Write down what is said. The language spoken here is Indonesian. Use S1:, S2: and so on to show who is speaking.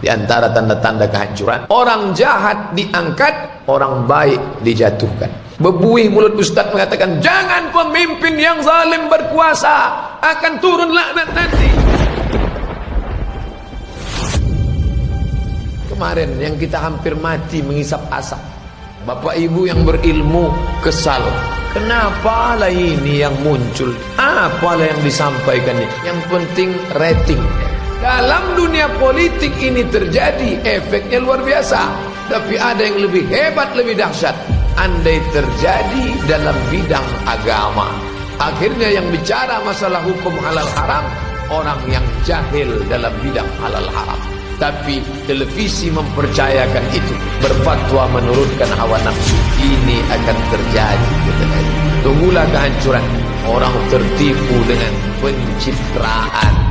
S1: Di antara tanda-tanda kehancuran, orang jahat diangkat, orang baik dijatuhkan. Bebuih mulut Ustaz mengatakan, jangan pemimpin yang zalim berkuasa, akan turun laknat nanti. Kemarin yang kita hampir mati menghisap asap, bapak ibu yang berilmu kesal, kenapa lah ini yang muncul, apalah yang disampaikan ini, yang penting rating. Dalam dunia politik ini terjadi, efeknya luar biasa. Tapi ada yang lebih hebat, lebih dahsyat, andai terjadi dalam bidang agama. Akhirnya yang bicara masalah hukum halal haram, orang yang jahil dalam bidang halal haram. Tapi televisi mempercayakan itu, berfatwa menurutkan hawa nafsu. Ini akan terjadi. Tunggulah kehancuran. Orang tertipu dengan pencitraan.